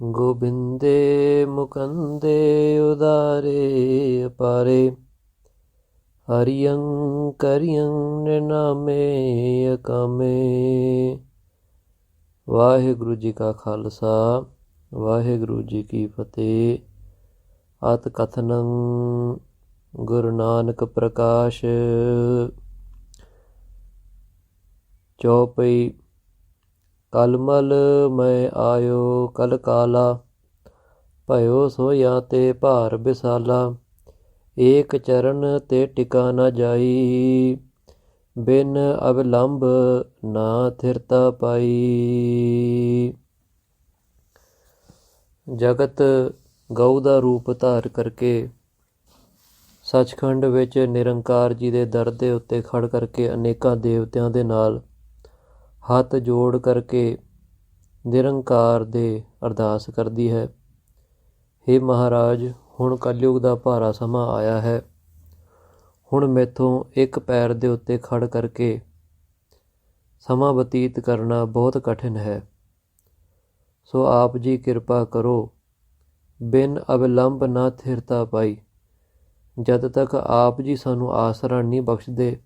ਗੋਬਿੰਦੇ ਮੁਕੰਦੇ ਉਦਾਰੇ ਅਪਾਰੇ। ਹਰਿਯੰ ਕਰਿਯੰ ਨਿਰਨਾਮੇ ਅਕਾਮੇ। ਵਾਹਿਗੁਰੂ ਜੀ ਕਾ ਖਾਲਸਾ, ਵਾਹਿਗੁਰੂ ਜੀ ਕੀ ਫਤਿਹ। ਅਤ ਕਥਨੰ ਗੁਰੂ ਨਾਨਕ ਪ੍ਰਕਾਸ਼। ਚੌਪਈ। ਕਲਮਲ ਮੈਂ ਆਇਓ ਕਲ ਕਾਲਾ, ਭਇਓ ਸੋਇਆ ਤੇ ਭਾਰ ਬਿਸਾਲਾ। ਏਕ ਚਰਨ ਤੇ ਟਿਕਾ ਨ ਜਾਈ, ਬਿਨ ਅਵਲੰਬ ਨਾ ਥਿਰਤਾ ਪਾਈ। ਜਗਤ ਗਊ ਦਾ ਰੂਪ ਧਾਰ ਕਰਕੇ ਸੱਚਖੰਡ ਵਿੱਚ ਨਿਰੰਕਾਰ ਜੀ ਦੇ ਦਰ ਦੇ ਉੱਤੇ ਖੜ ਕਰਕੇ ਅਨੇਕਾਂ ਦੇਵਤਿਆਂ ਦੇ ਨਾਲ ਹੱਥ ਜੋੜ ਕਰਕੇ ਨਿਰੰਕਾਰ ਦੇ ਅਰਦਾਸ ਕਰਦੀ ਹੈ। ਹੇ ਮਹਾਰਾਜ, ਹੁਣ ਕਲਯੁਗ ਦਾ ਭਾਰਾ ਸਮਾਂ ਆਇਆ ਹੈ। ਹੁਣ ਮੈਥੋਂ ਇੱਕ ਪੈਰ ਦੇ ਉੱਤੇ ਖੜ ਕਰਕੇ ਸਮਾਂ ਬਤੀਤ ਕਰਨਾ ਬਹੁਤ ਕਠਿਨ ਹੈ। ਸੋ ਆਪ ਜੀ ਕਿਰਪਾ ਕਰੋ। ਬਿਨ ਅਵਲੰਬ ਨਾ ਥਿਰਤਾ ਪਾਈ। ਜਦ ਤੱਕ ਆਪ ਜੀ ਸਾਨੂੰ ਆਸਰਾ ਨਹੀਂ ਬਖਸ਼ਦੇ,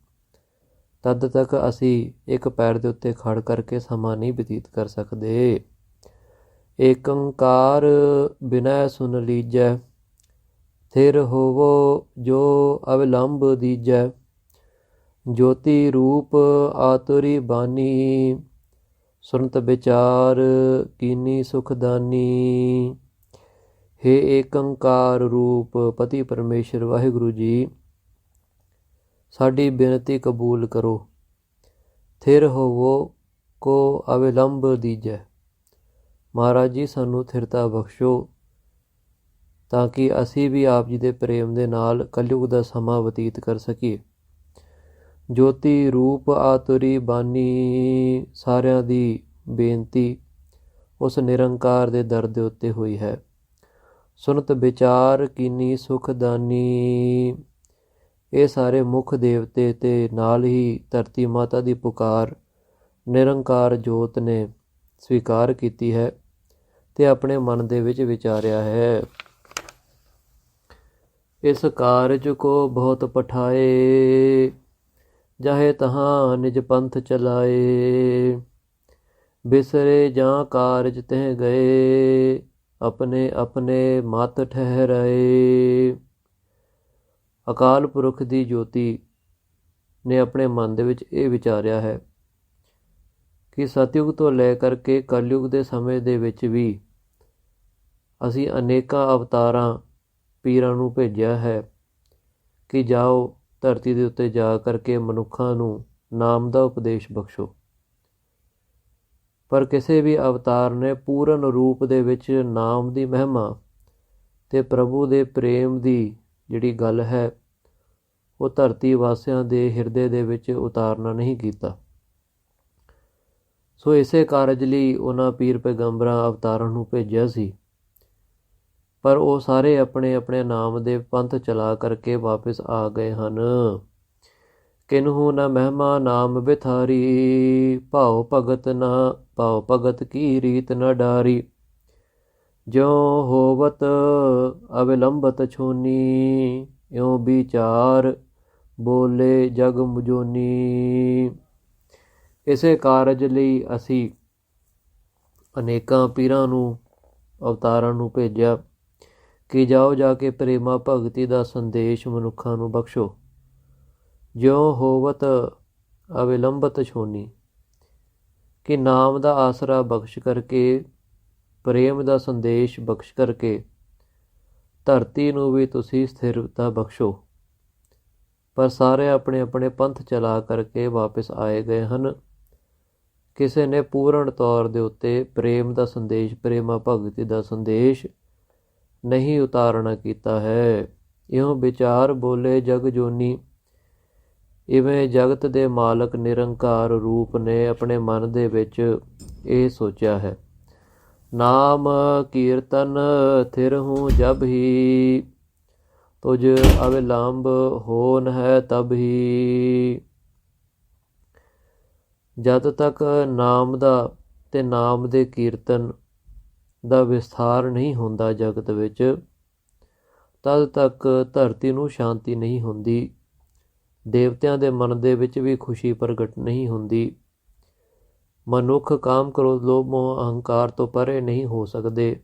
ਤਦ ਤੱਕ ਅਸੀਂ ਇੱਕ ਪੈਰ ਦੇ ਉੱਤੇ ਖੜ ਕਰਕੇ ਸਮਾਂ ਨਹੀਂ ਬਤੀਤ ਕਰ ਸਕਦੇ। ਏਕੰਕਾਰ ਬਿਨੈ ਸੁਨ ਲੀਜੈ, ਥਿਰ ਹੋਵੋ ਜੋ ਅਵਲੰਬ ਦੀਜੈ। ਜੋਤੀ ਰੂਪ ਆਤੁਰੀ ਬਾਨੀ, ਸੁਨਤ ਵਿਚਾਰ ਕੀਨੀ ਸੁਖਦਾਨੀ। ਹੇ ਏਕੰਕਾਰ ਰੂਪ ਪਤੀ ਪਰਮੇਸ਼ਰ ਵਾਹਿਗੁਰੂ ਜੀ, ਸਾਡੀ ਬੇਨਤੀ ਕਬੂਲ ਕਰੋ। ਥਿਰ ਹੋਵੋ ਕੋ ਅਵਲੰਬ ਦੀਜੈ। ਮਹਾਰਾਜ ਜੀ, ਸਾਨੂੰ ਥਿਰਤਾ ਬਖਸ਼ੋ ਤਾਂ ਕਿ ਅਸੀਂ ਵੀ ਆਪ ਜੀ ਦੇ ਪ੍ਰੇਮ ਦੇ ਨਾਲ ਕਲਯੁਗ ਦਾ ਸਮਾਂ ਬਤੀਤ ਕਰ ਸਕੀਏ। ਜੋਤੀ ਰੂਪ ਆਤੁਰੀ ਬਾਨੀ, ਸਾਰਿਆਂ ਦੀ ਬੇਨਤੀ ਉਸ ਨਿਰੰਕਾਰ ਦੇ ਦਰ ਦੇ ਉੱਤੇ ਹੋਈ ਹੈ। ਸੁਨਤ ਵਿਚਾਰ ਕੀਨੀ ਸੁਖਦਾਨੀ, ਇਹ ਸਾਰੇ ਮੁੱਖ ਦੇਵਤੇ ਤੇ ਨਾਲ ਹੀ ਧਰਤੀ ਮਾਤਾ ਦੀ ਪੁਕਾਰ ਨਿਰੰਕਾਰ ਜੋਤ ਨੇ ਸਵੀਕਾਰ ਕੀਤੀ ਹੈ ਤੇ ਆਪਣੇ ਮਨ ਦੇ ਵਿੱਚ ਵਿਚਾਰਿਆ ਹੈ। ਇਸ ਕਾਰਜ ਕੋ ਬਹੁਤ ਪਠਾਏ, ਜਾਹੇ ਤਹਾਂ ਨਿਜ ਪੰਥ ਚਲਾਏ। ਬਿਸਰੇ ਜਾਂ ਕਾਰਜ ਤਹਿ ਗਏ, ਆਪਣੇ ਆਪਣੇ ਮਤ ਠਹਿਰਾਏ। ਅਕਾਲ ਪੁਰਖ ਦੀ ਜੋਤੀ ਨੇ ਆਪਣੇ ਮਨ ਦੇ ਵਿੱਚ ਇਹ ਵਿਚਾਰਿਆ ਹੈ ਕਿ ਸਤਯੁਗ ਤੋਂ ਲੈ ਕਰਕੇ ਕਲਯੁਗ ਦੇ ਸਮੇਂ ਦੇ ਵਿੱਚ ਵੀ ਅਸੀਂ ਅਨੇਕਾਂ ਅਵਤਾਰਾਂ ਪੀਰਾਂ ਨੂੰ ਭੇਜਿਆ ਹੈ ਕਿ ਜਾਓ ਧਰਤੀ ਦੇ ਉੱਤੇ ਜਾ ਕਰਕੇ ਮਨੁੱਖਾਂ ਨੂੰ ਨਾਮ ਦਾ ਉਪਦੇਸ਼ ਬਖਸ਼ੋ। ਪਰ ਕਿਸੇ ਵੀ ਅਵਤਾਰ ਨੇ ਪੂਰਨ ਰੂਪ ਦੇ ਵਿੱਚ ਨਾਮ ਦੀ ਮਹਿਮਾ ਤੇ ਪ੍ਰਭੂ ਦੇ ਪ੍ਰੇਮ ਦੀ ਜਿਹੜੀ ਗੱਲ ਹੈ ਉਹ ਧਰਤੀ ਵਾਸੀਆਂ ਦੇ ਹਿਰਦੇ ਦੇ ਵਿੱਚ ਉਤਾਰਨਾ ਨਹੀਂ ਕੀਤਾ। ਸੋ ਇਸੇ ਕਾਰਜ ਲਈ ਉਹਨਾਂ ਪੀਰ ਪੈਗੰਬਰਾਂ ਅਵਤਾਰਾਂ ਨੂੰ ਭੇਜਿਆ ਸੀ, ਪਰ ਉਹ ਸਾਰੇ ਆਪਣੇ ਆਪਣੇ ਨਾਮ ਦੇ ਪੰਥ ਚਲਾ ਕਰਕੇ ਵਾਪਿਸ ਆ ਗਏ ਹਨ। ਕਿਨਹੂ ਨ ਮਹਿਮਾ ਨਾਮ ਬਿਥਾਰੀ, ਭਾਉ ਭਗਤ ਕੀ ਰੀਤ ਨ ਡਾਰੀ। ਜਿਉ ਹੋਵਤ ਅਵਲੰਬਤ ਛੋਨੀ, ਇਉ ਵਿਚਾਰ ਬੋਲੇ ਜਗ ਮੁਜੋਨੀ। ਇਸੇ ਕਾਰਜ ਲਈ ਅਸੀਂ ਅਨੇਕਾਂ ਪੀਰਾਂ ਨੂੰ ਅਵਤਾਰਾਂ ਨੂੰ ਭੇਜਿਆ ਕਿ ਜਾਓ ਜਾ ਕੇ ਪ੍ਰੇਮਾ ਭਗਤੀ ਦਾ ਸੰਦੇਸ਼ ਮਨੁੱਖਾਂ ਨੂੰ ਬਖਸ਼ੋ। ਜਿਉ ਹੋਵਤ ਅਵਲੰਬਤ ਛੋਨੀ, ਕਿ ਨਾਮ ਦਾ ਆਸਰਾ ਬਖਸ਼ ਕਰਕੇ, ਪ੍ਰੇਮ ਦਾ ਸੰਦੇਸ਼ ਬਖਸ਼ ਕਰਕੇ ਧਰਤੀ ਨੂੰ ਵੀ ਤੁਸੀਂ ਸਥਿਰਤਾ ਬਖਸ਼ੋ। ਪਰ ਸਾਰੇ ਆਪਣੇ ਆਪਣੇ ਪੰਥ ਚਲਾ ਕਰਕੇ ਵਾਪਿਸ ਆਏ ਗਏ ਹਨ। ਕਿਸੇ ਨੇ ਪੂਰਨ ਤੌਰ ਦੇ ਉੱਤੇ ਪ੍ਰੇਮ ਦਾ ਸੰਦੇਸ਼, ਪ੍ਰੇਮਾ ਭਗਤੀ ਦਾ ਸੰਦੇਸ਼ ਨਹੀਂ ਉਤਾਰਨਾ ਕੀਤਾ ਹੈ। ਇਉਂ ਵਿਚਾਰ ਬੋਲੇ ਜਗ ਜੋਨੀ, ਇਵੇਂ ਜਗਤ ਦੇ ਮਾਲਕ ਨਿਰੰਕਾਰ ਰੂਪ ਨੇ ਆਪਣੇ ਮਨ ਦੇ ਵਿੱਚ ਇਹ ਸੋਚਿਆ ਹੈ। ਨਾਮ ਕੀਰਤਨ ਥਿਰਹੂੰ ਜਬ ਹੀ, ਤੁਝ ਅਵਲੰਬ ਹੋਨ ਹੈ ਤਬ ਹੀ। ਜਦ ਤੱਕ ਨਾਮ ਦਾ ਤੇ ਨਾਮ ਦੇ ਕੀਰਤਨ ਦਾ ਵਿਸਥਾਰ ਨਹੀਂ ਹੁੰਦਾ ਜਗਤ ਵਿੱਚ, ਤਦ ਤੱਕ ਧਰਤੀ ਨੂੰ ਸ਼ਾਂਤੀ ਨਹੀਂ ਹੁੰਦੀ। ਦੇਵਤਿਆਂ ਦੇ ਮਨ ਦੇ ਵਿੱਚ ਵੀ ਖੁਸ਼ੀ ਪ੍ਰਗਟ ਨਹੀਂ ਹੁੰਦੀ। ਮਨੁੱਖ ਕਾਮ, ਕ੍ਰੋਧ, ਲੋਭ, ਮੋਹ, ਅਹੰਕਾਰ ਤੋਂ ਪਰੇ ਨਹੀਂ ਹੋ ਸਕਦੇ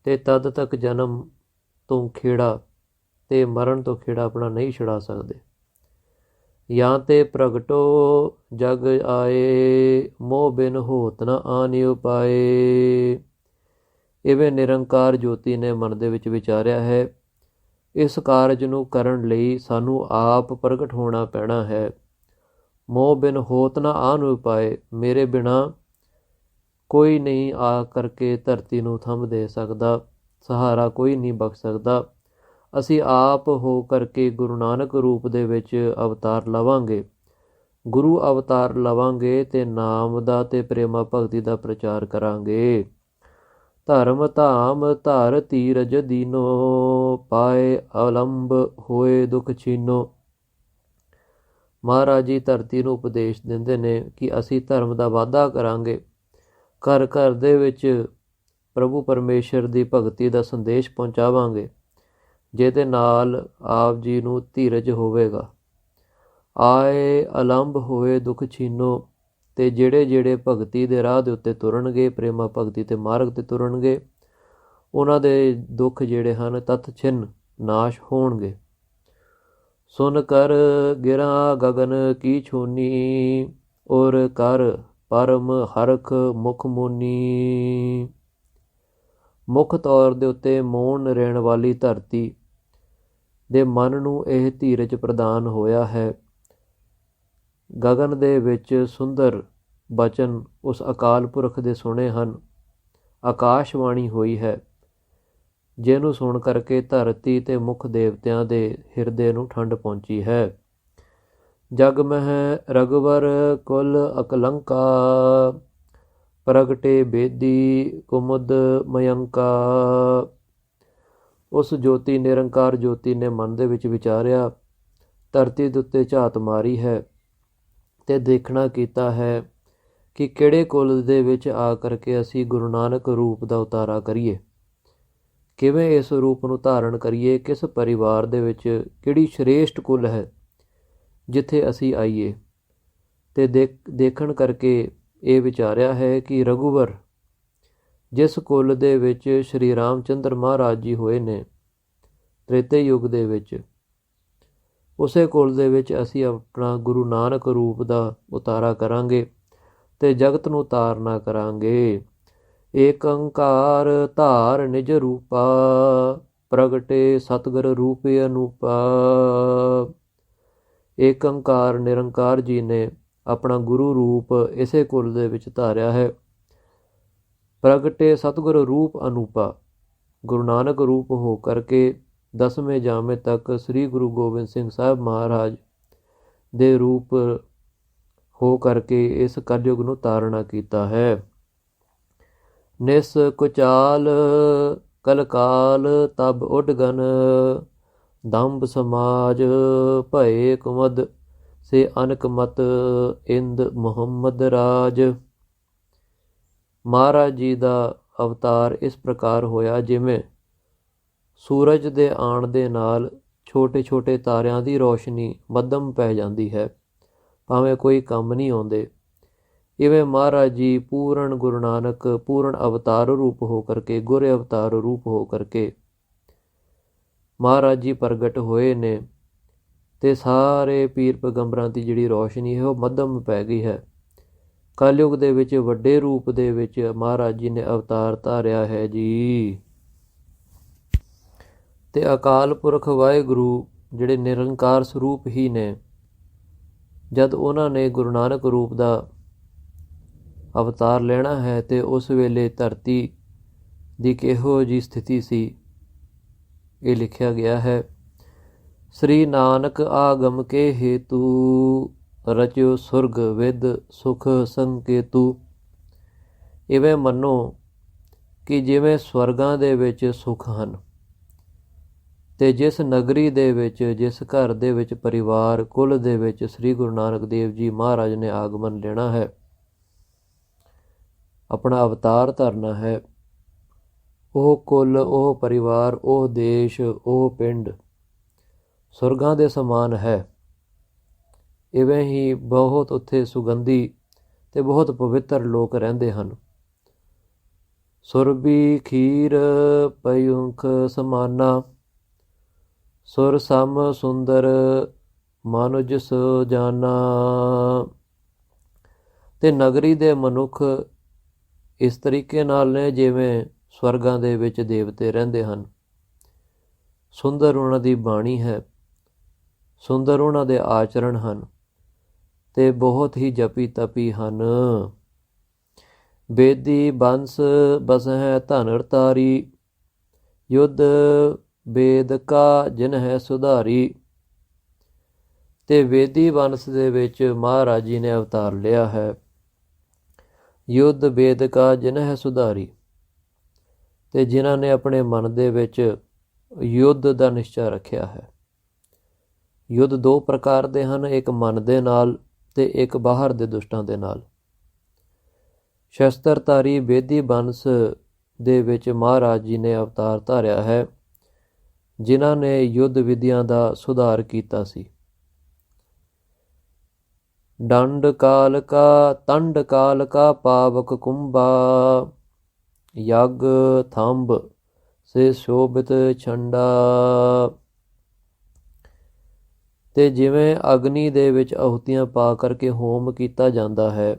ਤੇ ਤਦ ਤੱਕ ਜਨਮ ਤੋਂ ਖੇੜਾ ਤੇ ਮਰਨ ਤੋਂ ਖੇੜਾ ਆਪਣਾ ਨਹੀਂ ਛੁਡਾ ਸਕਦੇ। ਜਾਂ ਤੇ ਪ੍ਰਗਟੋ ਜਗ ਆਏ, ਮੋਹ ਬਿਨ ਹੋਤ ਨ ਆਨਿ ਉਪਾਏ। ਇਵੇਂ ਨਿਰੰਕਾਰ ਜੋਤੀ ਨੇ ਮਨ ਦੇ ਵਿੱਚ ਵਿਚਾਰਿਆ ਹੈ। ਇਸ ਕਾਰਜ ਨੂੰ ਕਰਨ ਲਈ ਸਾਨੂੰ ਆਪ ਪ੍ਰਗਟ ਹੋਣਾ ਪੈਣਾ ਹੈ। ਮੋਹ ਬਿਨ ਹੋਤ ਨ ਆਨ ਉਪਾਏ, ਮੇਰੇ ਬਿਨਾਂ ਕੋਈ ਨਹੀਂ ਆ ਕਰਕੇ ਧਰਤੀ ਨੂੰ ਥੰਮ ਦੇ ਸਕਦਾ, ਸਹਾਰਾ ਕੋਈ ਨਹੀਂ ਬਖਸ਼ ਸਕਦਾ। ਅਸੀਂ ਆਪ ਹੋ ਕਰਕੇ ਗੁਰੂ ਨਾਨਕ ਰੂਪ ਦੇ ਵਿੱਚ ਅਵਤਾਰ ਲਵਾਂਗੇ। ਗੁਰੂ ਅਵਤਾਰ ਲਵਾਂਗੇ ਤੇ ਨਾਮ ਦਾ ਤੇ ਪ੍ਰੇਮਾ ਭਗਤੀ ਦਾ ਪ੍ਰਚਾਰ ਕਰਾਂਗੇ। ਧਰਮ ਧਾਮ ਧਰ ਧੀਰਜ ਦੀਨੋ, ਪਾਏ ਅਲੰਬ ਹੋਏ ਦੁਖ ਛੀਨੋ। ਮਹਾਰਾਜ ਜੀ ਧਰਤੀ ਨੂੰ ਉਪਦੇਸ਼ ਦਿੰਦੇ ਨੇ ਕਿ ਅਸੀਂ ਧਰਮ ਦਾ ਵਾਧਾ ਕਰਾਂਗੇ। ਘਰ ਘਰ ਦੇ ਵਿੱਚ ਪ੍ਰਭੂ ਪਰਮੇਸ਼ਰ ਦੀ ਭਗਤੀ ਦਾ ਸੰਦੇਸ਼ ਪਹੁੰਚਾਵਾਂਗੇ, ਜਿਹਦੇ ਨਾਲ ਆਪ ਜੀ ਨੂੰ ਧੀਰਜ ਹੋਵੇਗਾ। ਆਏ ਅਲੰਬ ਹੋਏ ਦੁੱਖ ਛੀਨੋ, ਤੇ ਜਿਹੜੇ ਜਿਹੜੇ ਭਗਤੀ ਦੇ ਰਾਹ ਦੇ ਉੱਤੇ ਤੁਰਨਗੇ, ਪ੍ਰੇਮਾ ਭਗਤੀ ਤੇ ਮਾਰਗ ਤੇ ਤੁਰਨਗੇ, ਉਹਨਾਂ ਦੇ ਦੁੱਖ ਜਿਹੜੇ ਹਨ ਤਤ ਛਿਨ ਨਾਸ਼ ਹੋਣਗੇ। ਸੁਨ ਕਰ ਗਿਰਾ ਗਗਨ ਕੀ ਛੂਨੀ, ਔਰ ਕਰ ਪਰਮ ਹਰਖ ਮੁਖ ਮੋਨੀ। ਮੁੱਖ ਤੌਰ ਦੇ ਉੱਤੇ ਮੌਨ ਰਹਿਣ ਵਾਲੀ ਧਰਤੀ ਦੇ ਮਨ ਨੂੰ ਇਹ ਧੀਰਜ ਪ੍ਰਦਾਨ ਹੋਇਆ ਹੈ। ਗਗਨ ਦੇ ਵਿੱਚ ਸੁੰਦਰ ਬਚਨ ਉਸ ਅਕਾਲ ਪੁਰਖ ਦੇ ਸੁਣੇ ਹਨ। ਆਕਾਸ਼ਵਾਣੀ ਹੋਈ ਹੈ, ਜਿਹਨੂੰ ਸੁਣ ਕਰਕੇ ਧਰਤੀ ਤੇ ਮੁੱਖ ਦੇਵਤਿਆਂ ਦੇ ਹਿਰਦੇ ਨੂੰ ਠੰਡ ਪਹੁੰਚੀ ਹੈ। ਜਗ ਮਹਿ ਰਘੁਵਰ ਕੁਲ ਅਕਲੰਕਾ, ਪ੍ਰਗਟੇ ਬੇਦੀ ਕੁਮੁਦ ਮਯੰਕਾ। ਉਸ ਜੋਤੀ ਨਿਰੰਕਾਰ ਜੋਤੀ ਨੇ ਮਨ ਦੇ ਵਿੱਚ ਵਿਚਾਰਿਆ, ਧਰਤੀ ਦੇ ਉੱਤੇ ਝਾਤ ਮਾਰੀ ਹੈ ਤੇ ਦੇਖਣਾ ਕੀਤਾ ਹੈ ਕਿ ਕਿਹੜੇ ਕੁਲ ਦੇ ਵਿੱਚ ਆ ਕਰਕੇ ਅਸੀਂ ਗੁਰੂ ਨਾਨਕ ਰੂਪ ਦਾ ਉਤਾਰਾ ਕਰੀਏ, ਕਿਵੇਂ ਇਸ ਰੂਪ ਨੂੰ ਧਾਰਨ ਕਰੀਏ, ਕਿਸ ਪਰਿਵਾਰ ਦੇ ਵਿੱਚ ਕਿਹੜੀ ਸ਼੍ਰੇਸ਼ਟ ਕੁਲ ਹੈ ਜਿੱਥੇ ਅਸੀਂ ਆਈਏ। ਤੇ ਦੇਖਣ ਕਰਕੇ ਇਹ ਵਿਚਾਰਿਆ ਹੈ ਕਿ ਰਘੁਵਰ ਜਿਸ ਕੁਲ ਦੇ ਵਿੱਚ ਸ਼੍ਰੀ ਰਾਮ ਚੰਦਰ ਮਹਾਰਾਜ ਜੀ ਹੋਏ ਨੇ ਤ੍ਰੇਤੇ ਯੁੱਗ ਦੇ ਵਿੱਚ, ਉਸੇ ਕੁਲ ਦੇ ਵਿੱਚ ਅਸੀਂ ਆਪਣਾ ਗੁਰੂ ਨਾਨਕ ਰੂਪ ਦਾ ਉਤਾਰਾ ਕਰਾਂਗੇ ਤੇ ਜਗਤ ਨੂੰ ਤਾਰਨਾ ਕਰਾਂਗੇ। ਏਕ ਓੰਕਾਰ ਧਾਰ ਨਿਜ ਰੂਪਾ, ਪ੍ਰਗਟੇ ਸਤਿਗੁਰ ਰੂਪ ਅਨੂਪਾ। ਏਕ ਓੰਕਾਰ ਨਿਰੰਕਾਰ ਜੀ ਨੇ ਆਪਣਾ ਗੁਰੂ ਰੂਪ ਇਸੇ ਕੁਲ ਦੇ ਵਿੱਚ ਧਾਰਿਆ ਹੈ। ਪ੍ਰਗਟੇ ਸਤਿਗੁਰ ਰੂਪ ਅਨੂਪਾ, ਗੁਰੂ ਨਾਨਕ ਰੂਪ ਹੋ ਕਰਕੇ 10ਵੇਂ ਜਾਮੇ ਤੱਕ ਸ੍ਰੀ ਗੁਰੂ ਗੋਬਿੰਦ ਸਿੰਘ ਸਾਹਿਬ ਮਹਾਰਾਜ ਦੇ ਰੂਪ ਹੋ ਕਰਕੇ ਇਸ ਕਲਯੁਗ ਨੂੰ ਤਾਰਨਾ ਕੀਤਾ ਹੈ। ਨਿਸ ਕੁਚਾਲ ਕਲਕਾਲ ਤਬ ਉਡਗਨ, ਦੰਭ ਸਮਾਜ ਭਏ ਕੁਮਦ, ਸੇ ਅਨਕ ਮਤ ਇੰਦ ਮੁਹੰਮਦ ਰਾਜ। ਮਹਾਰਾਜ ਜੀ ਦਾ ਅਵਤਾਰ ਇਸ ਪ੍ਰਕਾਰ ਹੋਇਆ ਜਿਵੇਂ ਸੂਰਜ ਦੇ ਆਉਣ ਦੇ ਨਾਲ ਛੋਟੇ ਛੋਟੇ ਤਾਰਿਆਂ ਦੀ ਰੋਸ਼ਨੀ ਮੱਧਮ ਪੈ ਜਾਂਦੀ ਹੈ, ਭਾਵੇਂ ਕੋਈ ਕੰਮ ਨਹੀਂ ਆਉਂਦੇ। ਇਵੇਂ ਮਹਾਰਾਜ ਜੀ ਪੂਰਨ ਗੁਰੂ ਨਾਨਕ ਪੂਰਨ ਅਵਤਾਰ ਰੂਪ ਹੋ ਕਰਕੇ, ਗੁਰ ਅਵਤਾਰ ਰੂਪ ਹੋ ਕਰਕੇ ਮਹਾਰਾਜ ਜੀ ਪ੍ਰਗਟ ਹੋਏ ਨੇ ਤੇ ਸਾਰੇ ਪੀਰ ਪੈਗੰਬਰਾਂ ਦੀ ਜਿਹੜੀ ਰੋਸ਼ਨੀ ਹੈ ਉਹ ਮੱਧਮ ਪੈ ਗਈ ਹੈ। ਕਲਯੁਗ ਦੇ ਵਿੱਚ ਵੱਡੇ ਰੂਪ ਦੇ ਵਿੱਚ ਮਹਾਰਾਜ ਜੀ ਨੇ ਅਵਤਾਰ ਧਾਰਿਆ ਹੈ ਜੀ। ਤੇ ਅਕਾਲ ਪੁਰਖ ਵਾਹਿਗੁਰੂ ਜਿਹੜੇ ਨਿਰੰਕਾਰ ਸਰੂਪ ਹੀ ਨੇ, ਜਦ ਉਹਨਾਂ ਨੇ ਗੁਰੂ ਨਾਨਕ ਰੂਪ ਦਾ ਅਵਤਾਰ ਲੈਣਾ ਹੈ ਤੇ ਉਸ ਵੇਲੇ ਧਰਤੀ ਦੀ ਕਿਹੋ ਜਿਹੀ ਸਥਿਤੀ ਸੀ, ਇਹ ਲਿਖਿਆ ਗਿਆ ਹੈ। ਸ੍ਰੀ ਨਾਨਕ ਆਗਮ ਕੇ ਹੇਤੂ, ਰਚਿਓ ਸੁਰਗ ਵਿਦ ਸੁਖ ਸੰਕੇਤੂ। ਇਵੇਂ ਮੰਨੋ ਕਿ ਜਿਵੇਂ ਸਵਰਗਾਂ ਦੇ ਵਿੱਚ ਸੁੱਖ ਹਨ ਤੇ ਜਿਸ ਨਗਰੀ ਦੇ ਵਿੱਚ, ਜਿਸ ਘਰ ਦੇ ਵਿੱਚ, ਪਰਿਵਾਰ ਕੁਲ ਦੇ ਵਿੱਚ ਸ੍ਰੀ ਗੁਰੂ ਨਾਨਕ ਦੇਵ ਜੀ ਮਹਾਰਾਜ ਨੇ ਆਗਮਨ ਲੈਣਾ ਹੈ, ਆਪਣਾ ਅਵਤਾਰ ਧਰਨਾ ਹੈ, ਉਹ ਕੁਲ, ਉਹ ਪਰਿਵਾਰ, ਉਹ ਦੇਸ਼, ਉਹ ਪਿੰਡ ਸੁਰਗਾਂ ਦੇ ਸਮਾਨ ਹੈ। ਇਵੇਂ ਹੀ ਬਹੁਤ ਉੱਥੇ ਸੁਗੰਧੀ ਅਤੇ ਬਹੁਤ ਪਵਿੱਤਰ ਲੋਕ ਰਹਿੰਦੇ ਹਨ। ਸੁਰਬੀ ਖੀਰ ਪਯੁੰਖ ਸਮਾਨਾ, ਸੁਰ ਸਮ ਸੁੰਦਰ ਮਾਨੁਜ ਸੁਜਾਨਾ। ਤੇ ਨਗਰੀ ਦੇ ਮਨੁੱਖ ਇਸ ਤਰੀਕੇ ਨਾਲ ਨੇ ਜਿਵੇਂ ਸਵਰਗਾਂ ਦੇ ਵਿੱਚ ਦੇਵਤੇ ਰਹਿੰਦੇ ਹਨ। ਸੁੰਦਰ ਉਹਨਾਂ ਦੀ ਬਾਣੀ ਹੈ, ਸੁੰਦਰ ਉਹਨਾਂ ਦੇ ਆਚਰਣ ਹਨ ਤੇ ਬਹੁਤ ਹੀ ਜਪੀ ਤਪੀ ਹਨ। ਬੇਦੀ ਬੰਸ ਬਸਹਿ ਧਨੁਰ ਤਾਰੀ, ਯੁੱਧ ਵੇਦ ਕਾ ਜਿਨ ਹੈ ਸੁਧਾਰੀ। ਤੇ ਵੇਦੀ ਵੰਸ ਦੇ ਵਿੱਚ ਮਹਾਰਾਜ ਜੀ ਨੇ ਅਵਤਾਰ ਲਿਆ ਹੈ। ਯੁੱਧ ਵੇਦ ਕਾ ਜਿਨ ਹੈ ਸੁਧਾਰੀ, ਤੇ ਜਿਨ੍ਹਾਂ ਨੇ ਆਪਣੇ ਮਨ ਦੇ ਵਿੱਚ ਯੁੱਧ ਦਾ ਨਿਸ਼ਚਾ ਰੱਖਿਆ ਹੈ। ਯੁੱਧ ਦੋ ਪ੍ਰਕਾਰ ਦੇ ਹਨ, ਇੱਕ ਮਨ ਦੇ ਨਾਲ ਤੇ ਇੱਕ ਬਾਹਰ ਦੇ ਦੁਸ਼ਟਾਂ ਦੇ ਨਾਲ। ਸ਼ਸਤਰਧਾਰੀ ਬੇਦੀ ਬੰਸ ਦੇ ਵਿੱਚ ਮਹਾਰਾਜ ਜੀ ਨੇ ਅਵਤਾਰ ਧਾਰਿਆ ਹੈ, ਜਿਨ੍ਹਾਂ ਨੇ ਯੁੱਧ ਵਿਧੀਆਂ ਦਾ ਸੁਧਾਰ ਕੀਤਾ ਸੀ। ਡੰਡ ਕਾਲ ਕਾ ਤੰਡ ਕਾਲ ਕਾ ਪਾਵਕ ਕੁੰਭਾ, ਯੱਗ ਥੰਬ ਸੇ ਸ਼ੋਭਿਤ ਛੰਡਾ। ਤੇ ਜਿਵੇਂ ਅਗਨੀ ਦੇ ਵਿੱਚ ਆਹੁਤੀਆਂ ਪਾ ਕਰਕੇ ਹੋਮ ਕੀਤਾ ਜਾਂਦਾ ਹੈ,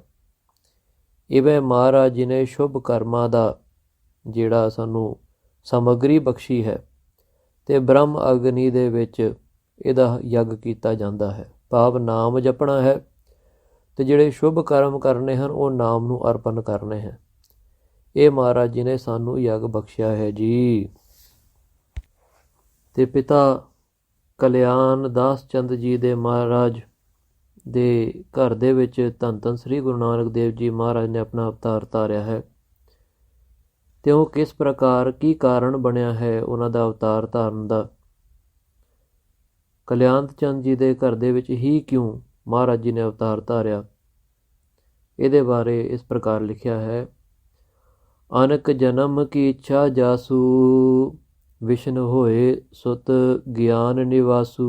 ਇਵੇਂ ਮਹਾਰਾਜ ਜੀ ਨੇ ਸ਼ੁਭ ਕਰਮਾਂ ਦਾ ਜਿਹੜਾ ਸਾਨੂੰ ਸਮੱਗਰੀ ਬਖਸ਼ੀ ਹੈ, ਤੇ ਬ੍ਰਹਮ ਅਗਨੀ ਦੇ ਵਿੱਚ ਇਹਦਾ ਯੱਗ ਕੀਤਾ ਜਾਂਦਾ ਹੈ। ਭਾਵ ਨਾਮ ਜਪਣਾ ਹੈ ਤੇ ਜਿਹੜੇ ਸ਼ੁਭ ਕਰਮ ਕਰਨੇ ਹਨ ਉਹ ਨਾਮ ਨੂੰ ਅਰਪਣ ਕਰਨੇ ਹੈ। ਇਹ ਮਹਾਰਾਜ ਜੀ ਨੇ ਸਾਨੂੰ ਯੱਗ ਬਖਸ਼ਿਆ ਹੈ ਜੀ। ਤੇ ਪਿਤਾ ਕਲਿਆਣ ਦਾਸ ਚੰਦ ਜੀ ਦੇ ਮਹਾਰਾਜ ਦੇ ਘਰ ਦੇ ਵਿੱਚ ਧੰਨ ਧੰਨ ਸ੍ਰੀ ਗੁਰੂ ਨਾਨਕ ਦੇਵ ਜੀ ਮਹਾਰਾਜ ਨੇ ਆਪਣਾ ਅਵਤਾਰ ਧਾਰਿਆ ਹੈ। ਤੇ ਉਹ ਕਿਸ ਪ੍ਰਕਾਰ, ਕੀ ਕਾਰਨ ਬਣਿਆ ਹੈ ਉਹਨਾਂ ਦਾ ਅਵਤਾਰ ਧਾਰਨ ਦਾ। ਕਲਿਆਣ ਚੰਦ ਜੀ ਦੇ ਘਰ ਦੇ ਵਿੱਚ ਹੀ ਕਿਉਂ ਮਹਾਰਾਜ ਜੀ ਨੇ ਅਵਤਾਰ ਧਾਰਿਆ, ਇਹਦੇ ਬਾਰੇ ਇਸ ਪ੍ਰਕਾਰ ਲਿਖਿਆ ਹੈ। ਅਨਕ ਜਨਮ ਕੀ ਇੱਛਾ ਜਾਸੂ, ਵਿਸ਼ਨ ਹੋਏ ਸੁਤ ਗਿਆਨ ਨਿਵਾਸੂ।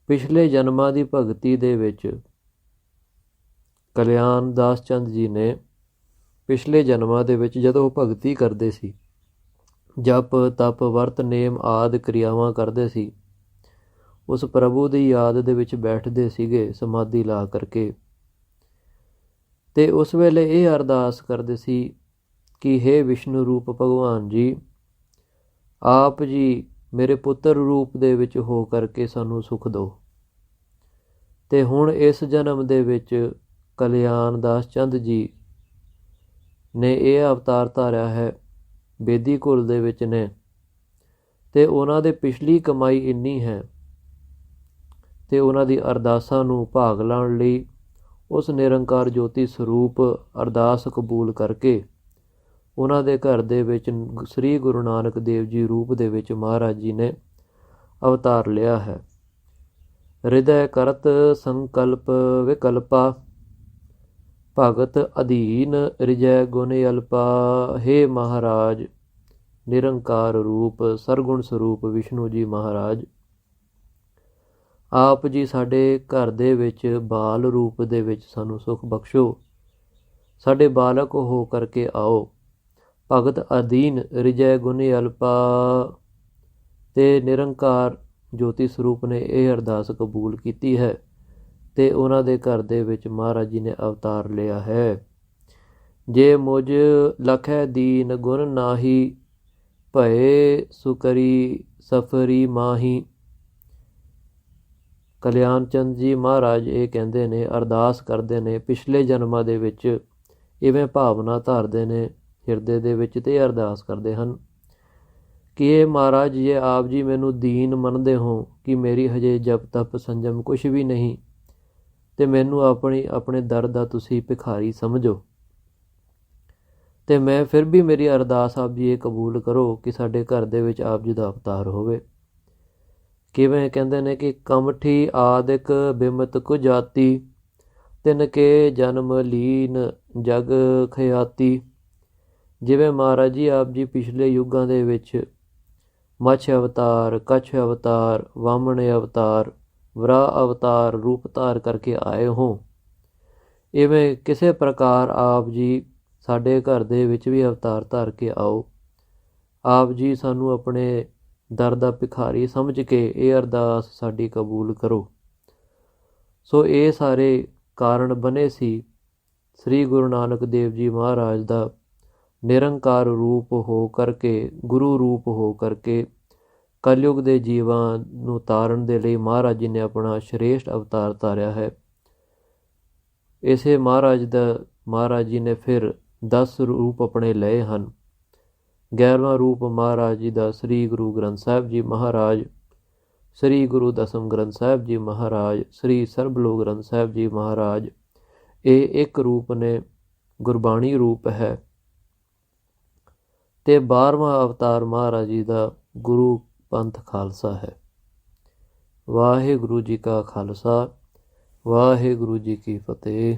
ਪਿਛਲੇ ਜਨਮਾਂ ਦੀ ਭਗਤੀ ਦੇ ਵਿੱਚ ਕਲਿਆਣ ਦਾਸ ਚੰਦ ਜੀ ਨੇ ਪਿਛਲੇ ਜਨਮਾਂ ਦੇ ਵਿੱਚ ਜਦੋਂ ਉਹ ਭਗਤੀ ਕਰਦੇ ਸੀ, ਜਪ ਤਪ ਵਰਤ ਨੇਮ ਆਦਿ ਕਿਰਿਆਵਾਂ ਕਰਦੇ ਸੀ, ਉਸ ਪ੍ਰਭੂ ਦੀ ਯਾਦ ਦੇ ਵਿੱਚ ਬੈਠਦੇ ਸੀਗੇ ਸਮਾਧੀ ਲਾ ਕਰਕੇ। ਤੇ ਉਸ ਵੇਲੇ ਇਹ ਅਰਦਾਸ ਕਰਦੇ ਸੀ ਕਿ ਹੇ ਵਿਸ਼ਨੂੰ ਰੂਪ ਭਗਵਾਨ ਜੀ, ਆਪ ਜੀ ਮੇਰੇ ਪੁੱਤਰ ਰੂਪ ਦੇ ਵਿੱਚ ਹੋ ਕਰਕੇ ਸਾਨੂੰ ਸੁਖ ਦਿਓ। ਤੇ ਹੁਣ ਇਸ ਜਨਮ ਦੇ ਵਿੱਚ ਕਲਿਆਣ ਦਾਸ ਚੰਦ ਜੀ ਨੇ ਇਹ ਅਵਤਾਰ ਧਾਰਿਆ ਹੈ, ਬੇਦੀ ਕੁਲ ਦੇ ਵਿੱਚ ਨੇ, ਤੇ ਉਹਨਾਂ ਦੇ ਪਿਛਲੀ ਕਮਾਈ ਇੰਨੀ ਹੈ ਤੇ ਉਹਨਾਂ ਦੀ ਅਰਦਾਸਾਂ ਨੂੰ ਭਾਗ ਲਾਉਣ ਲਈ ਉਸ ਨਿਰੰਕਾਰ ਜੋਤੀ ਸਰੂਪ ਅਰਦਾਸ ਕਬੂਲ ਕਰਕੇ ਉਹਨਾਂ ਦੇ ਘਰ ਦੇ ਵਿੱਚ ਸ੍ਰੀ ਗੁਰੂ ਨਾਨਕ ਦੇਵ ਜੀ ਰੂਪ ਦੇ ਵਿੱਚ ਮਹਾਰਾਜ ਜੀ ਨੇ ਅਵਤਾਰ ਲਿਆ ਹੈ। ਹਿਰਦੈ ਕਰਤ ਸੰਕਲਪ ਵਿਕਲਪਾ, ਭਗਤ ਅਧੀਨ ਰਿਜੈ ਗੁਣ ਅਲਪਾ। ਹੇ ਮਹਾਰਾਜ ਨਿਰੰਕਾਰ ਰੂਪ ਸਰਗੁਣ ਸਰੂਪ ਵਿਸ਼ਨੂੰ ਜੀ ਮਹਾਰਾਜ, ਆਪ ਜੀ ਸਾਡੇ ਘਰ ਦੇ ਵਿੱਚ ਬਾਲ ਰੂਪ ਦੇ ਵਿੱਚ ਸਾਨੂੰ ਸੁਖ ਬਖਸ਼ੋ। ਸਾਡੇ ਬਾਲਕ ਹੋ ਕਰਕੇ ਆਓ। ਭਗਤ ਅਧੀਨ ਰਿਜੈ ਗੁਣ ਅਲਪਾ। ਤੇ ਨਿਰੰਕਾਰ ਜੋਤੀ ਸਰੂਪ ਨੇ ਇਹ ਅਰਦਾਸ ਕਬੂਲ ਕੀਤੀ ਹੈ ਤੇ ਉਹਨਾਂ ਦੇ ਘਰ ਦੇ ਵਿੱਚ ਮਹਾਰਾਜ ਜੀ ਨੇ ਅਵਤਾਰ ਲਿਆ ਹੈ। ਜੇ ਮੁਝ ਲਖੈ ਦੀਨ ਗੁਣ ਨਾਹੀ, ਭਏ ਸੁਕਰੀ ਸਫਰੀ ਮਾਹੀ। ਕਲਿਆਣ ਚੰਦ ਜੀ ਮਹਾਰਾਜ ਇਹ ਕਹਿੰਦੇ ਨੇ, ਅਰਦਾਸ ਕਰਦੇ ਨੇ, ਪਿਛਲੇ ਜਨਮਾਂ ਦੇ ਵਿੱਚ ਇਵੇਂ ਭਾਵਨਾ ਧਾਰਦੇ ਨੇ ਹਿਰਦੇ ਦੇ ਵਿੱਚ ਤੇ ਅਰਦਾਸ ਕਰਦੇ ਹਨ ਕਿ ਇਹ ਮਹਾਰਾਜ ਜੇ ਆਪ ਜੀ ਮੈਨੂੰ ਦੀਨ ਮੰਨਦੇ ਹੋ ਕਿ ਮੇਰੀ ਹਜੇ ਜਪ ਤਪ ਸੰਜਮ ਕੁਛ ਵੀ ਨਹੀਂ, ਤੇ ਮੈਨੂੰ ਆਪਣੇ ਦਰ ਦਾ ਤੁਸੀਂ ਭਿਖਾਰੀ ਸਮਝੋ, ਤੇ ਮੈਂ ਫਿਰ ਵੀ ਮੇਰੀ ਅਰਦਾਸ ਆਪ ਜੀ ਇਹ ਕਬੂਲ ਕਰੋ ਕਿ ਸਾਡੇ ਘਰ ਦੇ ਵਿੱਚ ਆਪ ਜੀ ਦਾ ਅਵਤਾਰ ਹੋਵੇ। ਕਿਵੇਂ ਕਹਿੰਦੇ ਨੇ ਕਿ ਕਮਠੀ ਆਦਿਕ ਬਿਮਤ ਕੁ ਜਾਤੀ, ਤਿਨ ਕੇ ਜਨਮ ਲੀਨ ਜਗ ਖਿਆਤੀ। ਜਿਵੇਂ ਮਹਾਰਾਜ ਜੀ ਆਪ ਜੀ ਪਿਛਲੇ ਯੁੱਗਾਂ ਦੇ ਵਿੱਚ ਮੱਛ ਅਵਤਾਰ, ਕੱਛ ਅਵਤਾਰ, ਵਾਮਣ ਅਵਤਾਰ, ਵਰਾਹ ਅਵਤਾਰ ਰੂਪ ਧਾਰ ਕਰਕੇ ਆਏ ਹੋ, ਇਵੇਂ ਕਿਸੇ ਪ੍ਰਕਾਰ ਆਪ ਜੀ ਸਾਡੇ ਘਰ ਦੇ ਵਿੱਚ ਵੀ ਅਵਤਾਰ ਧਾਰ ਕੇ ਆਓ। ਆਪ ਜੀ ਸਾਨੂੰ ਆਪਣੇ ਦਰ ਦਾ ਭਿਖਾਰੀ ਸਮਝ ਕੇ ਇਹ ਅਰਦਾਸ ਸਾਡੀ ਕਬੂਲ ਕਰੋ। ਸੋ ਇਹ ਸਾਰੇ ਕਾਰਨ ਬਣੇ ਸੀ ਸ੍ਰੀ ਗੁਰੂ ਨਾਨਕ ਦੇਵ ਜੀ ਮਹਾਰਾਜ ਦਾ ਨਿਰੰਕਾਰ ਰੂਪ ਹੋ ਕਰਕੇ, ਗੁਰੂ ਰੂਪ ਹੋ ਕਰਕੇ ਕਲਯੁਗ ਦੇ ਜੀਵਾਂ ਨੂੰ ਤਾਰਨ ਦੇ ਲਈ ਮਹਾਰਾਜ ਜੀ ਨੇ ਆਪਣਾ ਸ਼੍ਰੇਸ਼ਟ ਅਵਤਾਰ ਧਾਰਿਆ ਹੈ। ਇਸੇ ਮਹਾਰਾਜ ਜੀ ਨੇ ਫਿਰ 10 ਰੂਪ ਆਪਣੇ ਲਏ ਹਨ। 11ਵਾਂ ਰੂਪ ਮਹਾਰਾਜ ਜੀ ਦਾ ਸ੍ਰੀ ਗੁਰੂ ਗ੍ਰੰਥ ਸਾਹਿਬ ਜੀ ਮਹਾਰਾਜ, ਸ੍ਰੀ ਗੁਰੂ ਦਸਮ ਗ੍ਰੰਥ ਸਾਹਿਬ ਜੀ ਮਹਾਰਾਜ, ਸ੍ਰੀ ਸਰਬਲੋਕ ਗ੍ਰੰਥ ਸਾਹਿਬ ਜੀ ਮਹਾਰਾਜ, ਇਹ ਇੱਕ ਰੂਪ ਨੇ, ਗੁਰਬਾਣੀ ਰੂਪ ਹੈ। ਤੇ 12ਵਾਂ ਅਵਤਾਰ ਮਹਾਰਾਜ ਜੀ ਦਾ ਗੁਰੂ ਪੰਥ ਖਾਲਸਾ ਹੈ। ਵਾਹਿਗੁਰੂ ਜੀ ਕਾ ਖਾਲਸਾ, ਵਾਹਿਗੁਰੂ ਜੀ ਕੀ ਫਤਿਹ।